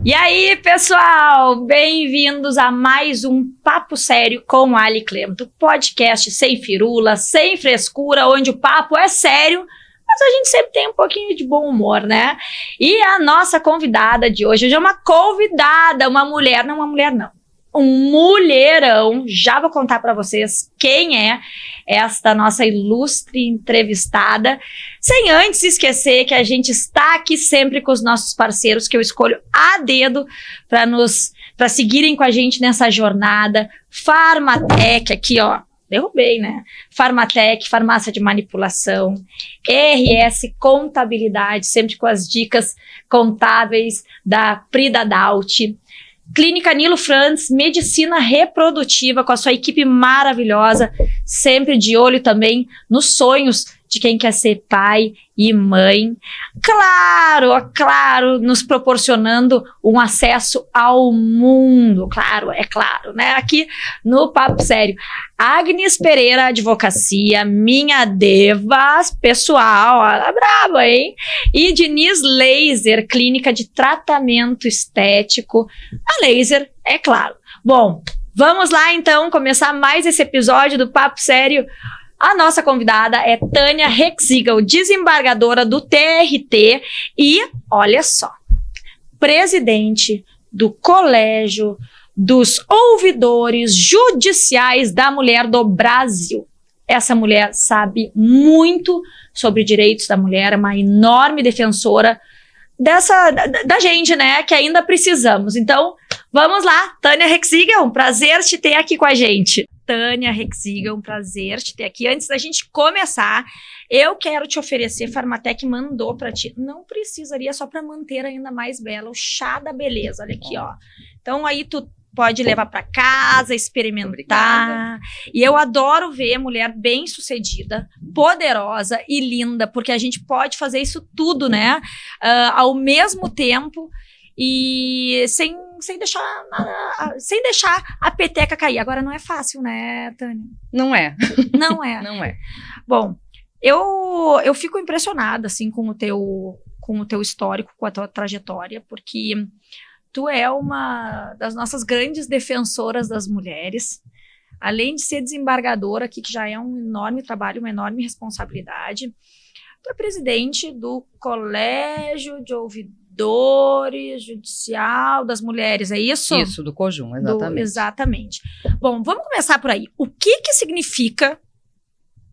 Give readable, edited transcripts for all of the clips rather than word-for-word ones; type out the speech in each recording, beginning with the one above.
E aí, pessoal, bem-vindos a mais um Papo Sério com a Ali Clemento, podcast sem firula, sem frescura, onde o papo é sério, mas a gente sempre tem um pouquinho de bom humor, né? E a nossa convidada de hoje é uma convidada, uma mulher não, um mulherão. Já vou contar para vocês quem é esta nossa ilustre entrevistada, sem antes esquecer que a gente está aqui sempre com os nossos parceiros, que eu escolho a dedo para seguirem com a gente nessa jornada. Farmatec, aqui ó, derrubei, né? Farmatec, farmácia de manipulação, RS Contabilidade, sempre com as dicas contábeis da Prida Daut. Clínica Nilo Frantz, medicina reprodutiva, com a sua equipe maravilhosa, sempre de olho também nos sonhos de quem quer ser pai e mãe. Claro, nos proporcionando um acesso ao mundo, é claro, né? Aqui no Papo Sério. Agnes Pereira Advocacia, minha deva pessoal, ela é braba, hein? E Diniz Laser, clínica de tratamento estético. A laser, é claro. Bom, vamos lá então começar mais esse episódio do Papo Sério. A nossa convidada é Tânia Hexigel, desembargadora do TRT e, olha só, presidente do Colégio dos Ouvidores Judiciais da Mulher do Brasil. Essa mulher sabe muito sobre direitos da mulher, é uma enorme defensora da gente, né, que ainda precisamos. Então, vamos lá, Tânia Hexigel, um prazer te ter aqui com a gente. Tânia Hexigel, um prazer te ter aqui. Antes da gente começar, eu quero te oferecer, Farmatec mandou para ti, não precisaria, só para manter ainda mais bela, o chá da beleza, olha aqui, ó. Então aí tu pode levar para casa, experimentar. Obrigada. E eu adoro ver mulher bem-sucedida, poderosa e linda, porque a gente pode fazer isso tudo, né? Ao mesmo tempo e sem deixar a peteca cair. Agora não é fácil, né, Tânia? Não é. Não é. Não é. Bom, eu fico impressionada, assim, com o teu histórico, com a tua trajetória, porque tu é uma das nossas grandes defensoras das mulheres, além de ser desembargadora aqui, que já é um enorme trabalho, uma enorme responsabilidade. Tu é presidente do Colégio de Ouvidores Judicial das Mulheres, é isso? Isso, do COJUM, exatamente. Exatamente. Bom, vamos começar por aí. O que significa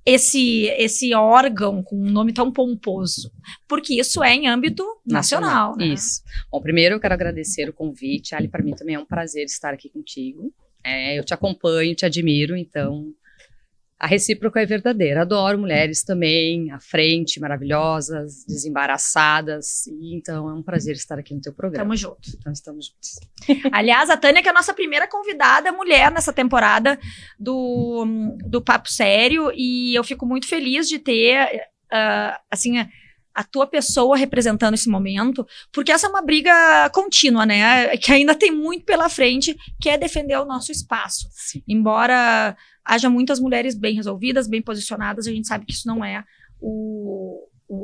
esse órgão com um nome tão pomposo? Porque isso é em âmbito nacional, né? Isso. Bom, primeiro eu quero agradecer o convite, Ali, para mim também é um prazer estar aqui contigo. Eu te acompanho, te admiro, então a recíproca é verdadeira. Adoro mulheres também, à frente, maravilhosas, desembaraçadas, e então é um prazer estar aqui no teu programa. Tamo junto. Então estamos juntos. Aliás, a Tânia, que é a nossa primeira convidada mulher nessa temporada do Papo Sério, e eu fico muito feliz de ter, assim, a tua pessoa representando esse momento, porque essa é uma briga contínua, né, que ainda tem muito pela frente, que é defender o nosso espaço. Sim. Embora haja muitas mulheres bem resolvidas, bem posicionadas, a gente sabe que isso não é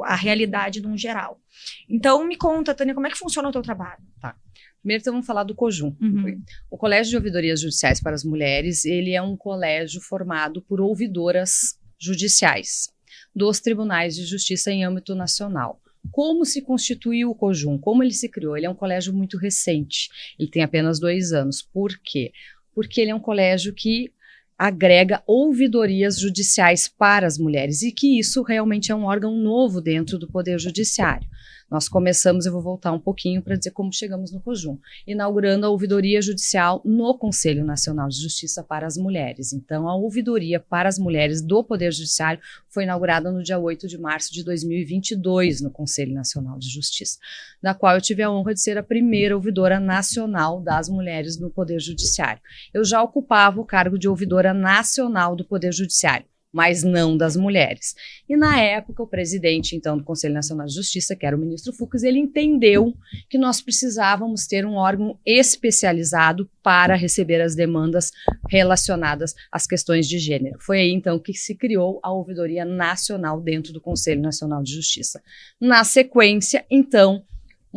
a realidade num geral. Então, me conta, Tânia, como é que funciona o teu trabalho? Tá. Primeiro, então, vamos falar do COJUM. Uhum. O Colégio de Ouvidorias Judiciais para as Mulheres, ele é um colégio formado por ouvidoras judiciais dos tribunais de justiça em âmbito nacional. Como se constituiu o COJUM? Como ele se criou? Ele é um colégio muito recente. Ele tem apenas 2 anos. Por quê? Porque ele é um colégio que agrega ouvidorias judiciais para as mulheres e que isso realmente é um órgão novo dentro do Poder Judiciário. Nós começamos, eu vou voltar um pouquinho para dizer como chegamos no COJUM, inaugurando a ouvidoria judicial no Conselho Nacional de Justiça para as Mulheres. Então, a ouvidoria para as mulheres do Poder Judiciário foi inaugurada no dia 8 de março de 2022 no Conselho Nacional de Justiça, da qual eu tive a honra de ser a primeira ouvidora nacional das mulheres no Poder Judiciário. Eu já ocupava o cargo de ouvidora nacional do Poder Judiciário, mas não das mulheres. E na época, o presidente, então, do Conselho Nacional de Justiça, que era o ministro Fux, ele entendeu que nós precisávamos ter um órgão especializado para receber as demandas relacionadas às questões de gênero. Foi aí, então, que se criou a Ouvidoria Nacional dentro do Conselho Nacional de Justiça. Na sequência, então,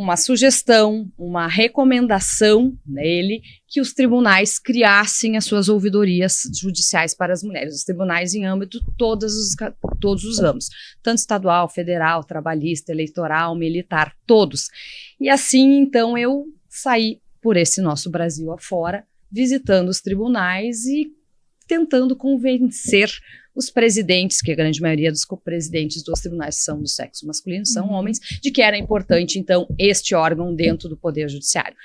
uma sugestão, uma recomendação nele que os tribunais criassem as suas ouvidorias judiciais para as mulheres, os tribunais em âmbito todos os ramos, tanto estadual, federal, trabalhista, eleitoral, militar, todos. E assim, então, eu saí por esse nosso Brasil afora, visitando os tribunais e tentando convencer os presidentes, que a grande maioria dos presidentes dos tribunais são do sexo masculino, são homens, de que era importante, então, este órgão dentro do Poder Judiciário.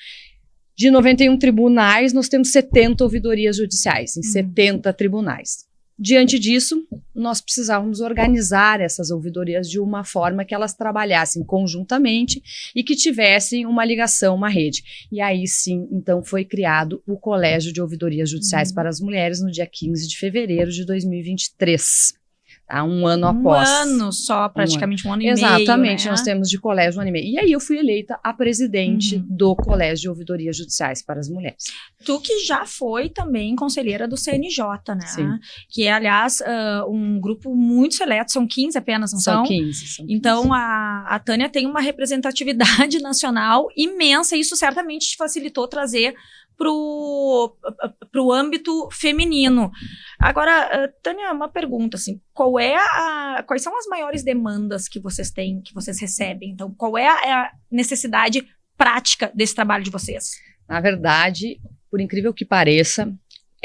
De 91 tribunais, nós temos 70 ouvidorias judiciais, em 70 tribunais. Diante disso, nós precisávamos organizar essas ouvidorias de uma forma que elas trabalhassem conjuntamente e que tivessem uma ligação, uma rede. E aí sim, então, foi criado o Colégio de Ouvidorias Judiciais para as Mulheres no dia 15 de fevereiro de 2023. Tá? Um ano após. Um ano só, praticamente um ano e meio. Exatamente, né? Nós temos de colégio um ano e meio. E aí eu fui eleita a presidente do Colégio de Ouvidorias Judiciais para as Mulheres. Tu que já foi também conselheira do CNJ, né? Sim. Que é, aliás, um grupo muito seleto, são 15 apenas, não são? São 15. Então, a Tânia tem uma representatividade nacional imensa, e isso certamente te facilitou trazer para o âmbito feminino. Agora, Tânia, uma pergunta, assim, quais são as maiores demandas que vocês têm, que vocês recebem? Então, qual é a necessidade prática desse trabalho de vocês? Na verdade, por incrível que pareça,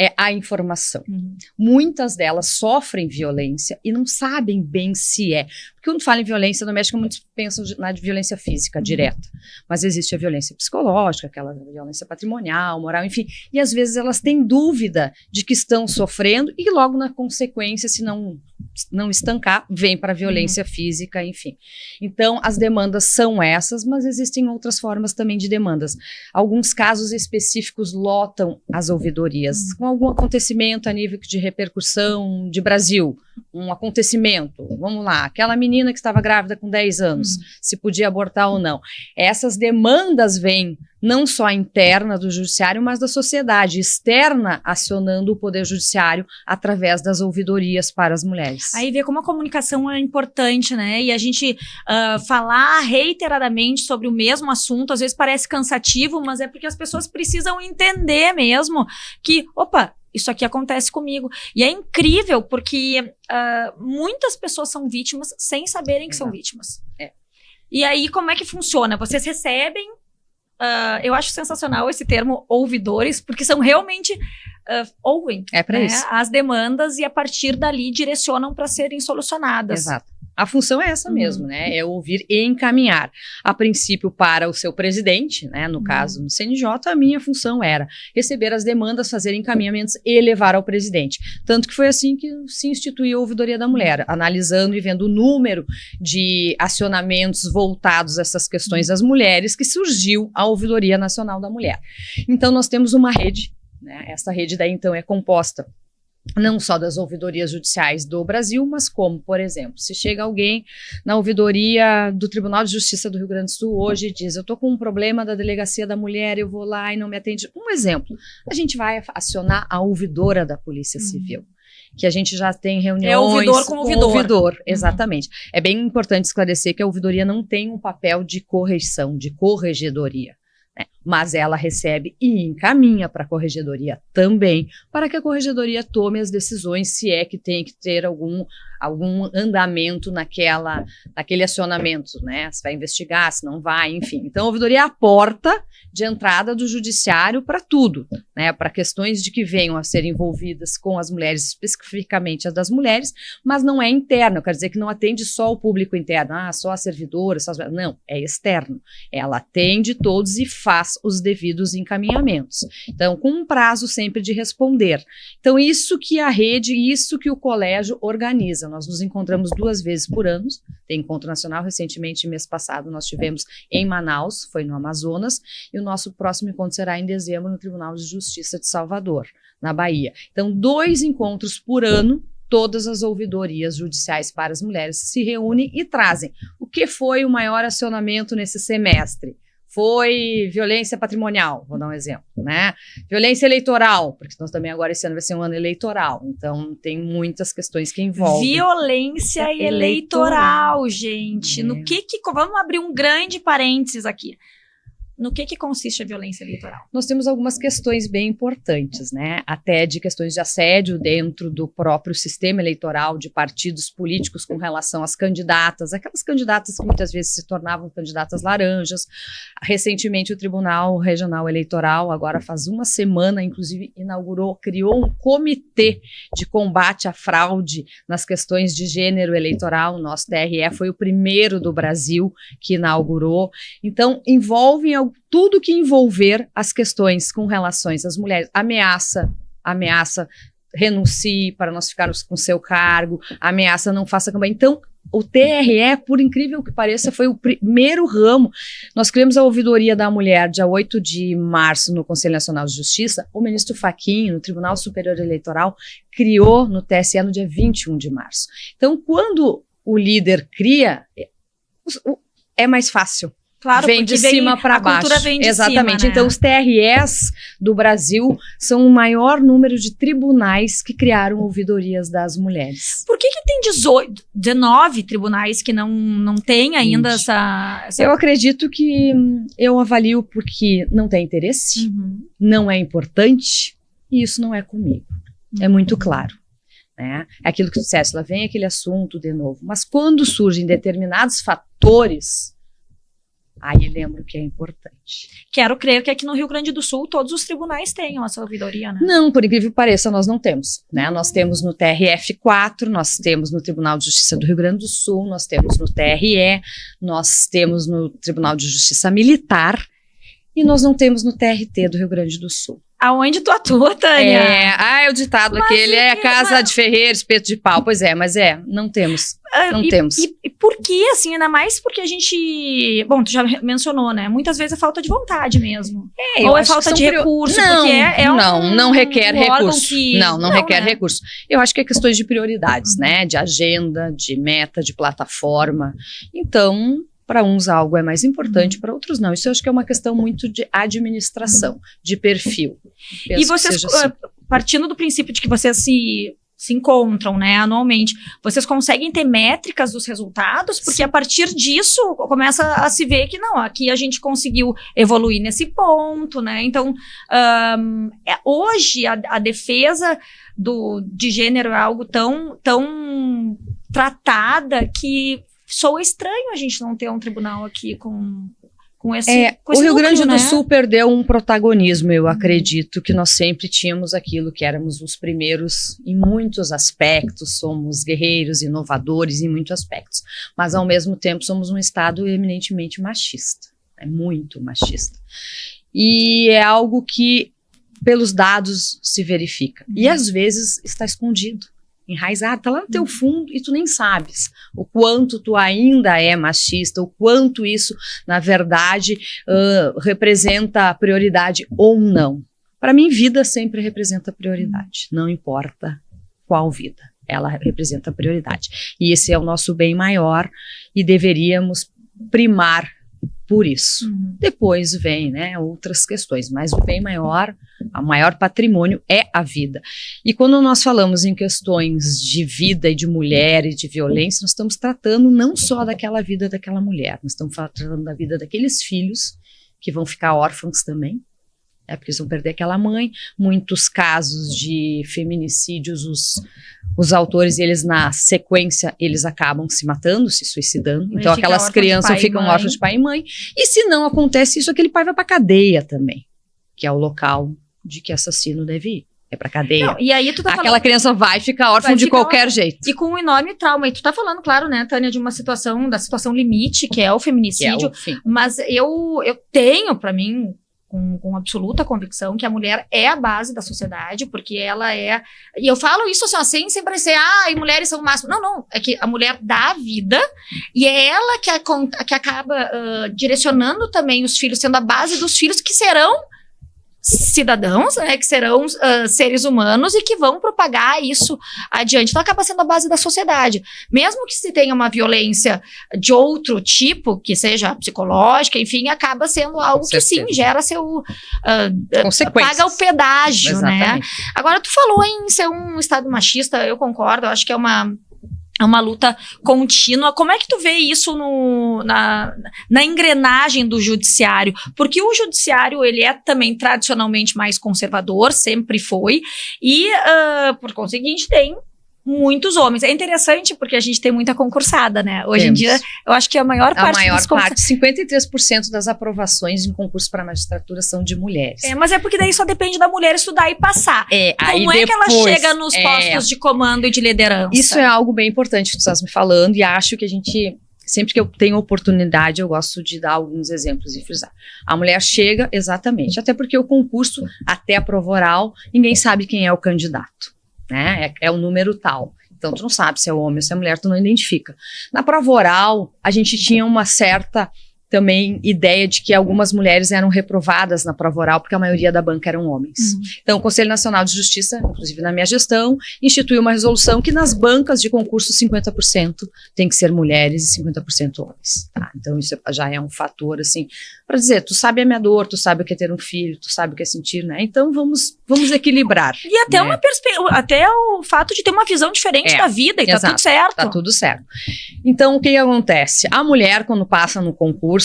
é a informação. Muitas delas sofrem violência e não sabem bem se é. Porque quando fala em violência doméstica, muitos pensam na violência física direta. Mas existe a violência psicológica, aquela violência patrimonial, moral, enfim. E às vezes elas têm dúvida de que estão sofrendo e logo na consequência, se não estancar, vem para a violência física, enfim. Então, as demandas são essas, mas existem outras formas também de demandas. Alguns casos específicos lotam as ouvidorias, com algum acontecimento a nível de repercussão de Brasil, um acontecimento, vamos lá, aquela menina que estava grávida com 10 anos, se podia abortar ou não. Essas demandas vêm não só interna do judiciário, mas da sociedade externa, acionando o Poder Judiciário através das ouvidorias para as mulheres. Aí vê como a comunicação é importante, né? E a gente falar reiteradamente sobre o mesmo assunto, às vezes parece cansativo, mas é porque as pessoas precisam entender mesmo que, opa, isso aqui acontece comigo. E é incrível porque muitas pessoas são vítimas sem saberem que são vítimas. E aí, como é que funciona? Vocês recebem, eu acho sensacional esse termo ouvidores, porque são realmente ouvem isso. as demandas e a partir dali direcionam para serem solucionadas. Exato. A função é essa mesmo, né? É ouvir e encaminhar. A princípio para o seu presidente, né? No caso, no CNJ, a minha função era receber as demandas, fazer encaminhamentos e levar ao presidente. Tanto que foi assim que se instituiu a Ouvidoria da Mulher, analisando e vendo o número de acionamentos voltados a essas questões das mulheres, que surgiu a Ouvidoria Nacional da Mulher. Então, nós temos uma rede, né? Essa rede daí, então, é composta não só das ouvidorias judiciais do Brasil, mas como, por exemplo, se chega alguém na ouvidoria do Tribunal de Justiça do Rio Grande do Sul hoje e diz, eu estou com um problema da Delegacia da Mulher, eu vou lá e não me atende. Um exemplo, a gente vai acionar a ouvidora da Polícia Civil, que a gente já tem reuniões... É ouvidor com ouvidor. Exatamente. É bem importante esclarecer que a ouvidoria não tem um papel de correção, de corregedoria. Mas ela recebe e encaminha para a corregedoria também, para que a corregedoria tome as decisões, se é que tem que ter algum andamento naquele acionamento, né? Se vai investigar, se não vai, enfim. Então, a ouvidoria é a porta de entrada do judiciário para tudo, né? Para questões de que venham a ser envolvidas com as mulheres, especificamente as das mulheres, mas não é interno, quer dizer que não atende só o público interno, só as servidoras, não, é externo. Ela atende todos e faz os devidos encaminhamentos. Então, com um prazo sempre de responder. Então, isso que a rede, isso que o colégio organiza. Nós nos encontramos 2 vezes por ano, tem encontro nacional, recentemente, mês passado, nós tivemos em Manaus, foi no Amazonas, e o nosso próximo encontro será em dezembro no Tribunal de Justiça de Salvador, na Bahia. Então, 2 encontros por ano, todas as ouvidorias judiciais para as mulheres se reúnem e trazem o que foi o maior acionamento nesse semestre. foi violência patrimonial, vou dar um exemplo, né? Violência eleitoral, porque nós também agora esse ano vai ser um ano eleitoral, então tem muitas questões que envolvem. Violência eleitoral, gente. No que vamos abrir um grande parênteses aqui. No que consiste a violência eleitoral? Nós temos algumas questões bem importantes, né? Até de questões de assédio dentro do próprio sistema eleitoral, de partidos políticos com relação às candidatas, aquelas candidatas que muitas vezes se tornavam candidatas laranjas. Recentemente, o Tribunal Regional Eleitoral, agora faz uma semana, inclusive, criou um comitê de combate à fraude nas questões de gênero eleitoral. O nosso TRE foi o primeiro do Brasil que inaugurou. Então, envolve tudo que envolver as questões com relações às mulheres, ameaça, renuncie para nós ficarmos com seu cargo, ameaça, não faça campanha. Então, o TRE, por incrível que pareça, foi o primeiro ramo. Nós criamos a ouvidoria da mulher dia 8 de março no Conselho Nacional de Justiça. O ministro Fachin, no Tribunal Superior Eleitoral, criou no TSE no dia 21 de março. Então, quando o líder cria, é mais fácil. Claro, vem de cima para baixo. A cultura vem de Exatamente. cima, né? Então, os TREs do Brasil são o maior número de tribunais que criaram ouvidorias das mulheres. Por que tem 19 tribunais que não tem ainda essa... Eu acredito que eu avalio porque não tem interesse, não é importante, e isso não é comigo. É muito claro. Né? É aquilo que tu disseste, lá vem aquele assunto de novo. Mas quando surgem determinados fatores... Aí lembro que é importante. Quero crer que aqui no Rio Grande do Sul todos os tribunais tenham essa ouvidoria, né? Não, por incrível que pareça, nós não temos. Né? Nós temos no TRF4, nós temos no Tribunal de Justiça do Rio Grande do Sul, nós temos no TRE, nós temos no Tribunal de Justiça Militar e nós não temos no TRT do Rio Grande do Sul. Aonde tu atua, Tânia? É o ditado aquele, casa de ferreiro, espeto de pau. Pois é, mas não temos. Não temos. E por que, assim, ainda mais porque a gente... Bom, tu já mencionou, né? Muitas vezes é falta de vontade mesmo. Ou é falta de recurso, porque não requer recurso. Que... Não requer recurso. Eu acho que é questões de prioridades, né? De agenda, de meta, de plataforma. Então... Para uns algo é mais importante, para outros não. Isso eu acho que é uma questão muito de administração, de perfil. E vocês, assim. Partindo do princípio de que vocês se encontram, né, anualmente, vocês conseguem ter métricas dos resultados? Porque a partir disso começa a se ver que não, aqui a gente conseguiu evoluir nesse ponto, né? Então, hoje a defesa de gênero é algo tão tratada que soa estranho a gente não ter um tribunal aqui com esse o Rio Grande do né? Sul perdeu um protagonismo, eu acredito, que nós sempre tínhamos aquilo que éramos os primeiros em muitos aspectos, somos guerreiros, inovadores em muitos aspectos, mas ao mesmo tempo somos um estado eminentemente machista, muito machista. E é algo que pelos dados se verifica, e às vezes está escondido. Enraizado, tá lá no teu fundo e tu nem sabes o quanto tu ainda é machista, o quanto isso, na verdade, representa prioridade ou não. Para mim, vida sempre representa prioridade, não importa qual vida, ela representa prioridade. E esse é o nosso bem maior e deveríamos primar por isso. Depois vem, né, outras questões, mas o bem maior, o maior patrimônio é a vida. E quando nós falamos em questões de vida e de mulher e de violência, nós estamos tratando não só daquela vida daquela mulher, nós estamos tratando da vida daqueles filhos que vão ficar órfãos também, porque eles vão perder aquela mãe. Muitos casos de feminicídios, os autores, eles na sequência, eles acabam se matando, se suicidando. Então aquelas crianças ficam órfãs de pai e mãe. E se não acontece isso, aquele pai vai para cadeia também, que é o local de que assassino deve ir. É pra cadeia. Não, e aí tu tá aquela criança vai ficar órfã de qualquer jeito. E com um enorme trauma. E tu tá falando, claro, né, Tânia, de uma situação, da situação limite, que é o feminicídio. Mas eu tenho, pra mim, com absoluta convicção, que a mulher é a base da sociedade, porque ela é... E eu falo isso assim, sem parecer, e mulheres são o máximo. Não, é que a mulher dá a vida, e é ela que acaba direcionando também os filhos, sendo a base dos filhos que serão cidadãos, né, que serão seres humanos e que vão propagar isso adiante. Então acaba sendo a base da sociedade. Mesmo que se tenha uma violência de outro tipo, que seja psicológica, enfim, acaba sendo algo que sim gera seu paga o pedágio, exatamente, né? Agora tu falou em ser um estado machista, eu concordo, eu acho que é uma luta contínua. Como é que tu vê isso na engrenagem do judiciário? Porque o judiciário, ele é também tradicionalmente mais conservador, sempre foi, e, por conseguinte, tem muitos homens. É interessante porque a gente tem muita concursada, né? Hoje em dia, eu acho que a maior parte... 53% das aprovações em concurso para magistratura são de mulheres. Mas é porque daí só depende da mulher estudar e passar. Como é que ela chega nos postos de comando e de liderança? Isso é algo bem importante que tu estás me falando, e acho que a gente... Sempre que eu tenho oportunidade, eu gosto de dar alguns exemplos e frisar. A mulher chega, exatamente, até porque o concurso, até a prova oral, ninguém sabe quem é o candidato, né? É o número tal. Então, tu não sabe se é homem ou se é mulher, tu não identifica. Na prova oral, a gente tinha uma certa também ideia de que algumas mulheres eram reprovadas na prova oral, porque a maioria da banca eram homens. Então, o Conselho Nacional de Justiça, inclusive na minha gestão, instituiu uma resolução que nas bancas de concurso 50% tem que ser mulheres e 50% homens. Tá? Então, isso já é um fator, assim, para dizer, tu sabe a minha dor, tu sabe o que é ter um filho, tu sabe o que é sentir, né? Então, vamos equilibrar. E até né? até o fato de ter uma visão diferente da vida, e exato, tá tudo certo. Tá tudo certo. Então, o que acontece? A mulher, quando passa no concurso,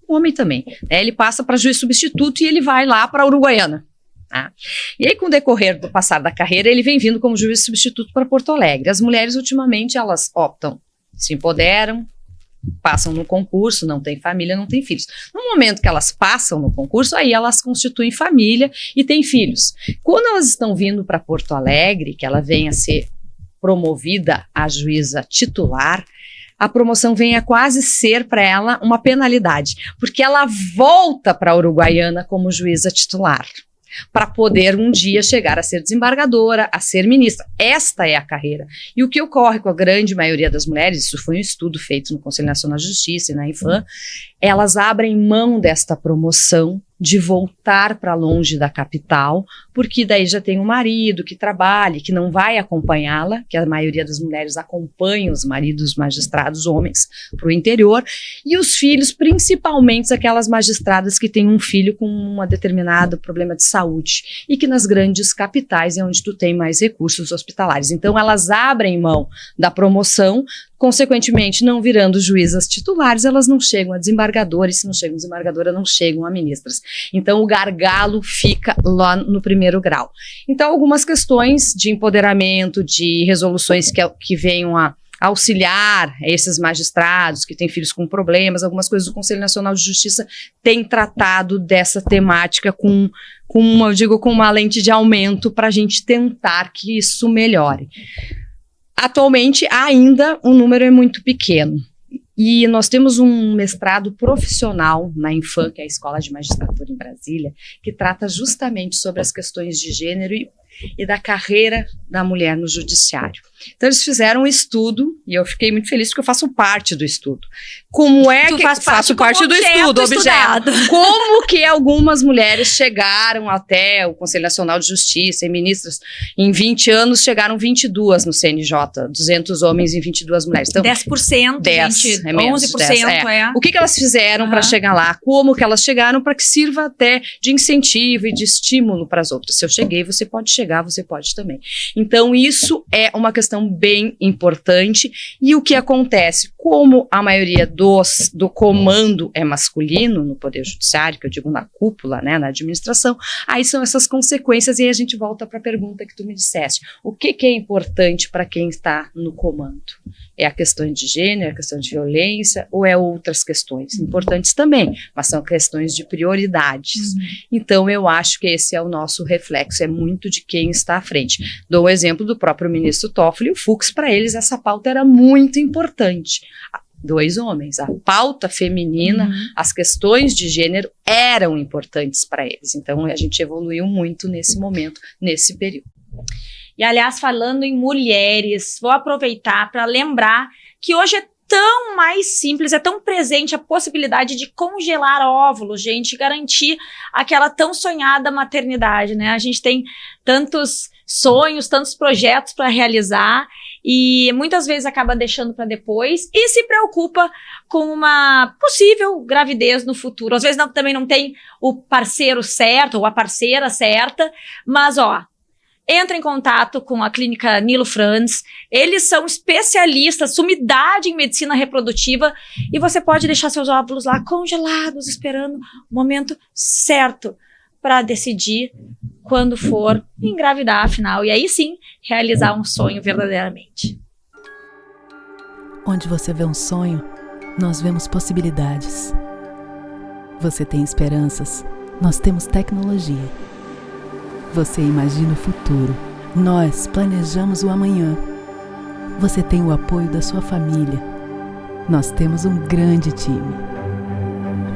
o homem também, né? Ele passa para juiz substituto e ele vai lá para Uruguaiana. Tá? E aí, com o decorrer do passar da carreira, ele vem vindo como juiz substituto para Porto Alegre. As mulheres, ultimamente, elas optam, se empoderam, passam no concurso, não têm família, não têm filhos. No momento que elas passam no concurso, aí elas constituem família e têm filhos. Quando elas estão vindo para Porto Alegre, que ela vem a ser promovida a juíza titular, a promoção vem a quase ser para ela uma penalidade, porque ela volta para a Uruguaiana como juíza titular, para poder um dia chegar a ser desembargadora, a ser ministra. Esta é a carreira. E o que ocorre com a grande maioria das mulheres, isso foi um estudo feito no Conselho Nacional de Justiça e na Infam, elas abrem mão desta promoção, de voltar para longe da capital, porque daí já tem um marido que trabalha, que não vai acompanhá-la, que a maioria das mulheres acompanha os maridos magistrados homens para o interior, e os filhos, principalmente aquelas magistradas que têm um filho com um determinado problema de saúde, e que nas grandes capitais é onde tu tem mais recursos hospitalares. Então elas abrem mão da promoção, consequentemente, não virando juízas titulares, elas não chegam a desembargadora, e se não chegam a desembargadora, não chegam a ministras. Então, o gargalo fica lá no primeiro grau. Então, algumas questões de empoderamento, de resoluções que venham a auxiliar esses magistrados que têm filhos com problemas, algumas coisas do Conselho Nacional de Justiça tem tratado dessa temática com uma lente de aumento para a gente tentar que isso melhore. Atualmente, ainda o número é muito pequeno. E nós temos um mestrado profissional na Infam, que é a Escola de Magistratura em Brasília, que trata justamente sobre as questões de gênero e da carreira da mulher no judiciário. Então, eles fizeram um estudo, e eu fiquei muito feliz porque eu faço parte do estudo. Como é que faço parte do estudo, objeto? Como que algumas mulheres chegaram até o Conselho Nacional de Justiça e ministras em 20 anos, chegaram 22 no CNJ, 200 homens e 22 mulheres. Então, 10%, 10, é menos, 11%, 10, é. O que elas fizeram para chegar lá? Como que elas chegaram para que sirva até de incentivo e de estímulo para as outras? Se eu cheguei, você pode chegar, você pode também. Então, isso é uma questão bem importante. E o que acontece? Como a maioria do comando é masculino no Poder Judiciário, que eu digo na cúpula, né, na administração, aí são essas consequências, e aí a gente volta para a pergunta que tu me disseste. O que é importante para quem está no comando? É a questão de gênero, é a questão de violência, ou é outras questões importantes também, mas são questões de prioridades. Então, eu acho que esse é o nosso reflexo, é muito de quem está à frente. Dou o exemplo do próprio ministro Toffoli e o Fux, para eles essa pauta era muito importante. 2 homens, a pauta feminina, as questões de gênero eram importantes para eles. Então, a gente evoluiu muito nesse momento, nesse período. E, aliás, falando em mulheres, vou aproveitar para lembrar que hoje é tão mais simples, é tão presente a possibilidade de congelar óvulos, gente, garantir aquela tão sonhada maternidade, né? A gente tem tantos sonhos, tantos projetos para realizar e muitas vezes acaba deixando para depois e se preocupa com uma possível gravidez no futuro. Às vezes também não tem o parceiro certo ou a parceira certa, mas entra em contato com a clínica Nilo Franz, eles são especialistas, sumidade em medicina reprodutiva e você pode deixar seus óvulos lá congelados, esperando o momento certo para decidir quando for engravidar, afinal, e aí sim, realizar um sonho verdadeiramente. Onde você vê um sonho, nós vemos possibilidades. Você tem esperanças, nós temos tecnologia. Você imagina o futuro, nós planejamos o amanhã. Você tem o apoio da sua família. Nós temos um grande time.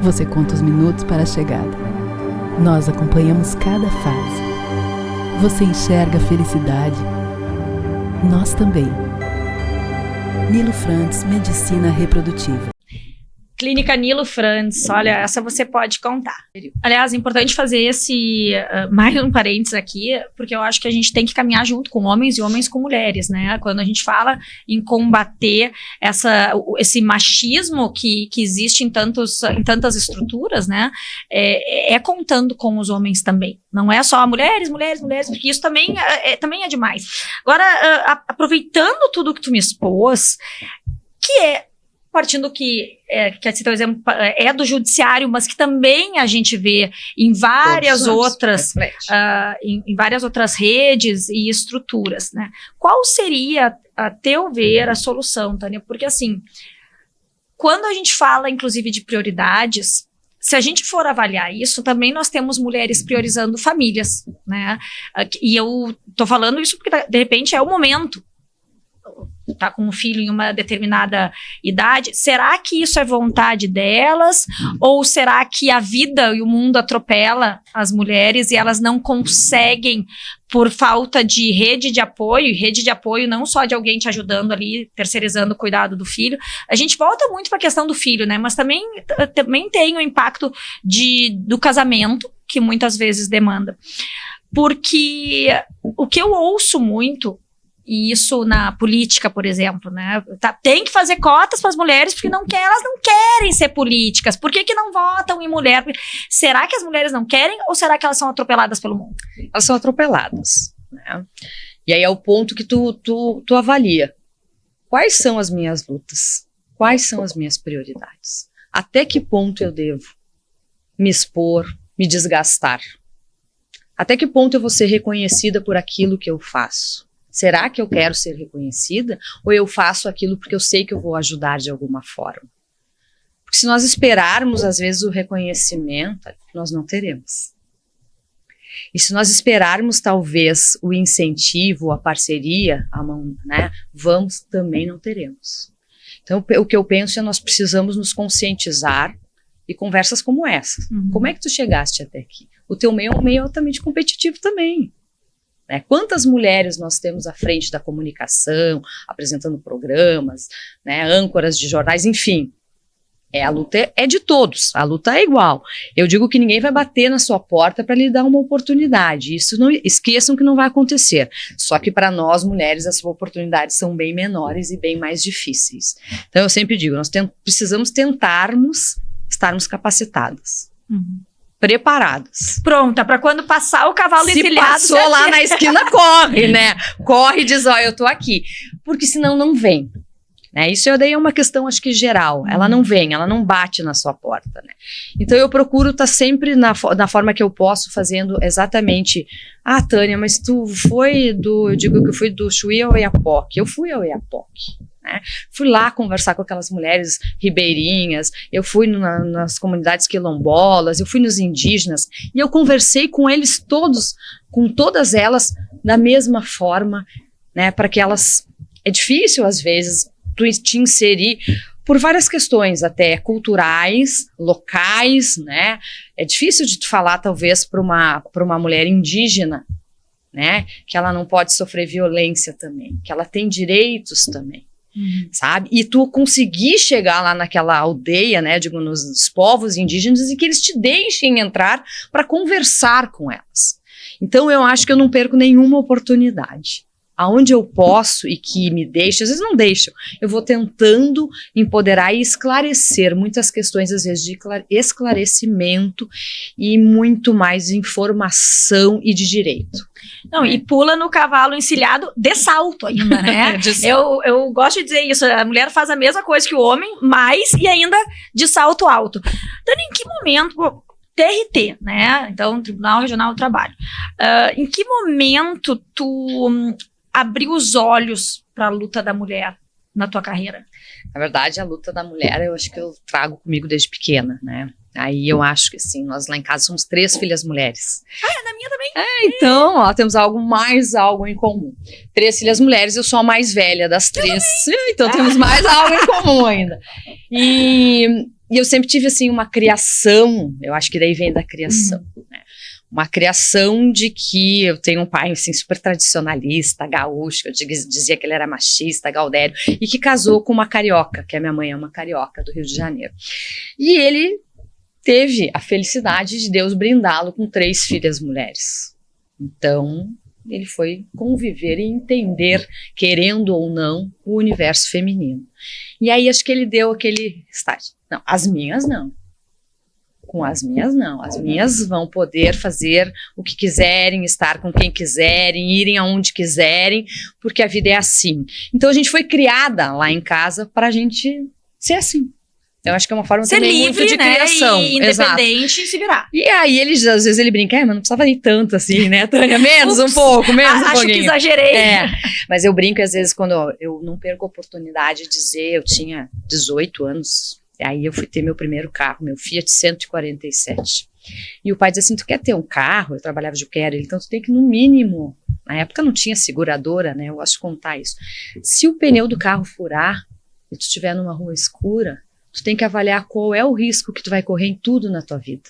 Você conta os minutos para a chegada. Nós acompanhamos cada fase. Você enxerga a felicidade. Nós também. Nilo Franz, Medicina Reprodutiva. Clínica Nilo Franz, olha, essa você pode contar. Aliás, é importante fazer esse, mais um parênteses aqui, porque eu acho que a gente tem que caminhar junto com homens e homens com mulheres, né? Quando a gente fala em combater esse machismo que existe em tantas estruturas, né? É contando com os homens também. Não é só mulheres, porque isso também é demais. Agora, aproveitando tudo que tu me expôs, partindo que esse teu exemplo é do judiciário, mas que também a gente vê em várias outras redes e estruturas, né? Qual seria, a teu ver, a solução, Tânia? Porque assim, quando a gente fala, inclusive, de prioridades, se a gente for avaliar isso, também nós temos mulheres priorizando famílias, né? E eu tô falando isso porque, de repente, é o momento. Tá com um filho em uma determinada idade, será que isso é vontade delas? Ou será que a vida e o mundo atropela as mulheres e elas não conseguem por falta de rede de apoio não só de alguém te ajudando ali, terceirizando o cuidado do filho? A gente volta muito para a questão do filho, né? Mas também tem o impacto do casamento, que muitas vezes demanda. Porque o que eu ouço muito, e isso na política, por exemplo, né? Tem que fazer cotas para as mulheres porque elas não querem ser políticas. Por que não votam em mulher? Será que as mulheres não querem ou será que elas são atropeladas pelo mundo? Elas são atropeladas, né? E aí é o ponto que tu avalia. Quais são as minhas lutas? Quais são as minhas prioridades? Até que ponto eu devo me expor, me desgastar? Até que ponto eu vou ser reconhecida por aquilo que eu faço? Será que eu quero ser reconhecida? Ou eu faço aquilo porque eu sei que eu vou ajudar de alguma forma? Porque se nós esperarmos, às vezes, o reconhecimento, nós não teremos. E se nós esperarmos, talvez, o incentivo, a parceria, a mão, né? Também não teremos. Então, o que eu penso é nós precisamos nos conscientizar e conversas como essa. Uhum. Como é que tu chegaste até aqui? O teu meio é um meio altamente competitivo também. Né? Quantas mulheres nós temos à frente da comunicação, apresentando programas, né, âncoras de jornais, enfim. A luta é de todos, a luta é igual. Eu digo que ninguém vai bater na sua porta para lhe dar uma oportunidade. Isso não esqueçam que não vai acontecer. Só que para nós, mulheres, essas oportunidades são bem menores e bem mais difíceis. Então eu sempre digo, nós precisamos estarmos capacitadas. Uhum. Preparadas. Pronta, para quando passar o cavalo encilhado. Se passou lá na esquina, corre, né? Corre e diz, eu tô aqui. Porque senão não vem. Né? Isso daí é uma questão, acho que geral. Ela não vem, ela não bate na sua porta. Né? Então eu procuro estar sempre na forma que eu posso, fazendo exatamente. Tânia, mas tu foi eu digo que eu fui do Chuí ao Oiapoque. Eu fui ao Oiapoque. Né? Fui lá conversar com aquelas mulheres ribeirinhas, eu fui nas comunidades quilombolas, eu fui nos indígenas, e eu conversei com eles todos, com todas elas, da mesma forma, né? Para que elas... É difícil, às vezes, tu te inserir por várias questões, até culturais, locais, né? É difícil de tu falar, talvez, para uma mulher indígena, né? Que ela não pode sofrer violência também, que ela tem direitos também. sabe? E tu conseguir chegar lá naquela aldeia, né, digo, nos povos indígenas, e que eles te deixem entrar para conversar com elas. Então, eu acho que eu não perco nenhuma oportunidade. Aonde eu posso e que me deixam, às vezes não deixam, eu vou tentando empoderar e esclarecer muitas questões, às vezes de esclarecimento e muito mais informação e de direito. Não, e pula no cavalo encilhado de salto ainda, né? Eu gosto de dizer isso, a mulher faz a mesma coisa que o homem, mais e ainda de salto alto. Dani, em que momento... TRT, né? Então, Tribunal Regional do Trabalho. Em que momento tu abriu os olhos para a luta da mulher na tua carreira? Na verdade, a luta da mulher, eu acho que eu trago comigo desde pequena, né? Aí eu acho que, assim, nós lá em casa somos 3 filhas mulheres. Na minha também. Então, ó, temos algo em comum. 3 filhas mulheres, eu sou a mais velha das 3. Então, temos mais algo em comum ainda. E eu sempre tive, assim, uma criação, eu acho que daí vem da criação, né? Uma criação de que eu tenho um pai, assim, super tradicionalista, gaúcho, eu dizia que ele era machista, gaudério, e que casou com uma carioca, que a minha mãe é uma carioca do Rio de Janeiro. E ele teve a felicidade de Deus brindá-lo com 3 filhas mulheres. Então, ele foi conviver e entender, querendo ou não, o universo feminino. E aí, acho que ele deu aquele estágio. Não, as minhas não. Com as minhas não. As minhas vão poder fazer o que quiserem, estar com quem quiserem, irem aonde quiserem, porque a vida é assim. Então, a gente foi criada lá em casa para a gente ser assim. Eu acho que é uma forma ser também livre, muito de né, criação. e independente e se virar. E aí, às vezes ele brinca, mas não precisava ir tanto assim, né, Tânia? Menos um pouco, menos um pouquinho. Acho que exagerei. Mas eu brinco, às vezes, quando eu não perco a oportunidade de dizer, eu tinha 18 anos, aí eu fui ter meu primeiro carro, meu Fiat 147. E o pai dizia assim, tu quer ter um carro? Eu trabalhava de quero, então tu tem que, no mínimo, na época não tinha seguradora, né, eu gosto de contar isso. Se o pneu do carro furar e tu estiver numa rua escura, tu tem que avaliar qual é o risco que tu vai correr em tudo na tua vida.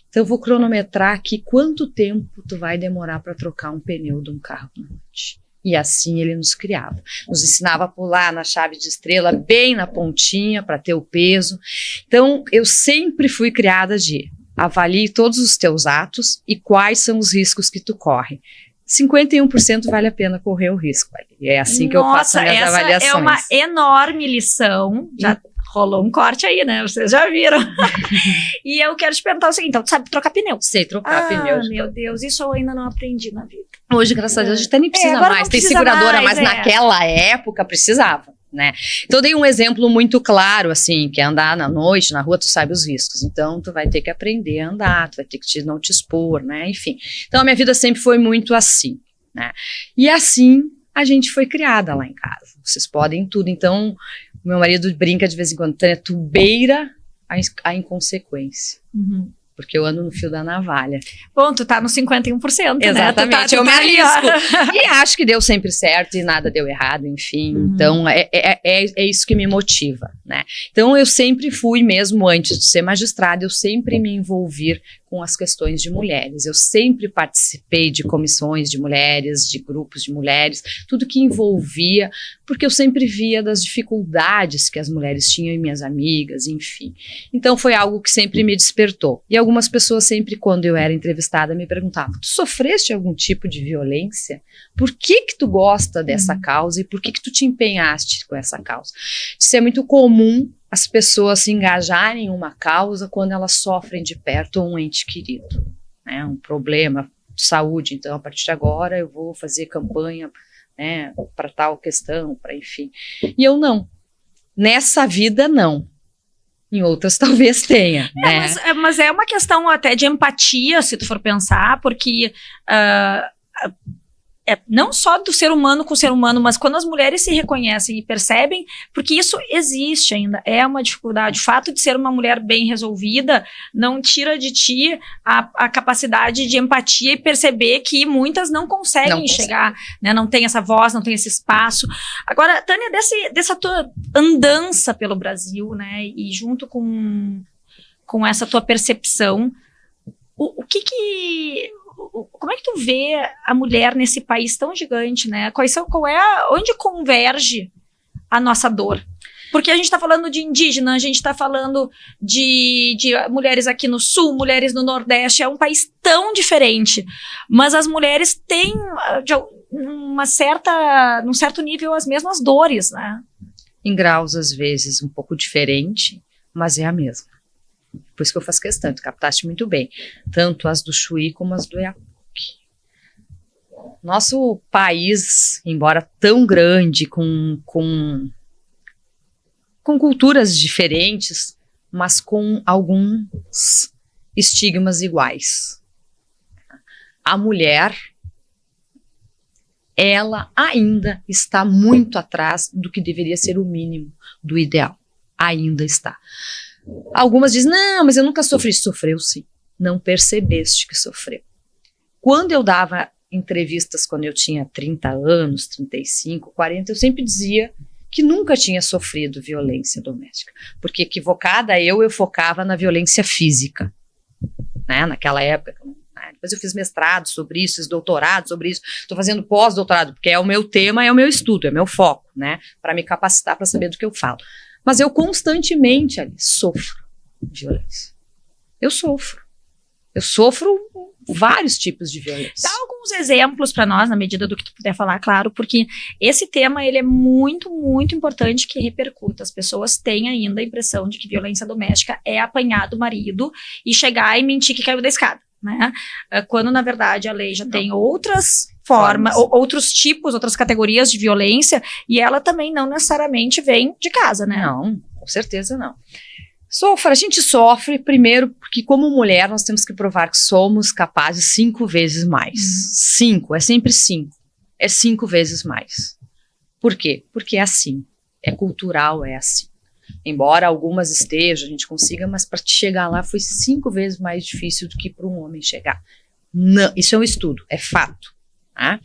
Então eu vou cronometrar aqui quanto tempo tu vai demorar para trocar um pneu de um carro na noite. E assim ele nos criava. Nos ensinava a pular na chave de estrela, bem na pontinha, para ter o peso. Então eu sempre fui criada de avalie todos os teus atos e quais são os riscos que tu corre. 51% vale a pena correr o risco. E é assim que eu faço as minhas avaliações. É uma enorme lição. Já rolou um corte aí, né? Vocês já viram. E eu quero te perguntar o seguinte, então, tu sabe trocar pneu? Sei trocar pneu. Meu Deus, isso eu ainda não aprendi na vida. Hoje, graças a Deus, a gente até nem precisa mais. Tem seguradora, mas naquela época precisava, né? Então, eu dei um exemplo muito claro, assim, que é andar na noite, na rua, tu sabe os riscos. Então, tu vai ter que aprender a andar, tu vai ter que não te expor, né? Enfim. Então, a minha vida sempre foi muito assim, né? E assim, a gente foi criada lá em casa. Vocês podem tudo. Então, meu marido brinca de vez em quando, Tânia, tu beira a inconsequência. Porque eu ando no fio da navalha. Bom, tu tá no 51%, exatamente, né? Eu me arrisco. E acho que deu sempre certo e nada deu errado, enfim. Então, é isso que me motiva, né? Então, eu sempre fui, mesmo antes de ser magistrada, eu sempre me envolvi com as questões de mulheres. Eu sempre participei de comissões de mulheres, de grupos de mulheres, tudo que envolvia, porque eu sempre via das dificuldades que as mulheres tinham e minhas amigas, enfim. Então, foi algo que sempre me despertou. E algumas pessoas sempre, quando eu era entrevistada, me perguntavam, tu sofreste algum tipo de violência? Por que tu gosta dessa causa e por que tu te empenhaste com essa causa? Isso é muito comum as pessoas se engajarem em uma causa quando elas sofrem de perto um ente querido, né? Um problema de saúde. Então, a partir de agora, eu vou fazer campanha, né, para tal questão, para enfim. E eu não. Nessa vida, não. Em outras talvez tenha, né? Mas é uma questão até de empatia, se tu for pensar, porque não só do ser humano com o ser humano, mas quando as mulheres se reconhecem e percebem, porque isso existe ainda, é uma dificuldade. O fato de ser uma mulher bem resolvida não tira de ti a capacidade de empatia e perceber que muitas não conseguem chegar, né? Não tem essa voz, não tem esse espaço. Agora, Tânia, dessa tua andança pelo Brasil, né, e junto com essa tua percepção, como é que tu vê a mulher nesse país tão gigante, né? Onde converge a nossa dor. Porque a gente está falando de indígena, a gente está falando de mulheres aqui no sul, mulheres no Nordeste, é um país tão diferente. Mas as mulheres têm, num certo nível, as mesmas dores, né? Em graus, às vezes, um pouco diferente, mas é a mesma. Por isso que eu faço questão, tu captaste muito bem. Tanto as do Chuí como as do Oiapoque. Nosso país, embora tão grande, com culturas diferentes, mas com alguns estigmas iguais. A mulher, ela ainda está muito atrás do que deveria ser o mínimo, do ideal. Ainda está. Algumas dizem, não, mas eu nunca sofri. Sofreu sim. Não percebeste que sofreu. Quando eu dava entrevistas, quando eu tinha 30 anos, 35, 40, eu sempre dizia que nunca tinha sofrido violência doméstica. Porque equivocada eu focava na violência física. Né? Naquela época. Né? Depois eu fiz mestrado sobre isso, fiz doutorado sobre isso. Estou fazendo pós-doutorado, porque é o meu tema, é o meu estudo, é o meu foco, né? Para me capacitar para saber do que eu falo. Mas eu constantemente ali sofro violência. Eu sofro vários tipos de violência. Dá alguns exemplos para nós, na medida do que tu puder falar, claro, porque esse tema ele é muito, muito importante que repercuta. As pessoas têm ainda a impressão de que violência doméstica é apanhar do marido e chegar e mentir que caiu da escada, né? Quando, na verdade, a lei já tem outras formas, outros tipos, outras categorias de violência, e ela também não necessariamente vem de casa, né? Não, com certeza não. A gente sofre, primeiro, porque como mulher nós temos que provar que somos capazes 5 vezes mais. 5, é sempre 5. É 5 vezes mais. Por quê? Porque é assim. É cultural, é assim. Embora algumas estejam, a gente consiga, mas para chegar lá foi 5 vezes mais difícil do que para um homem chegar. Não, isso é um estudo, é fato. Tá?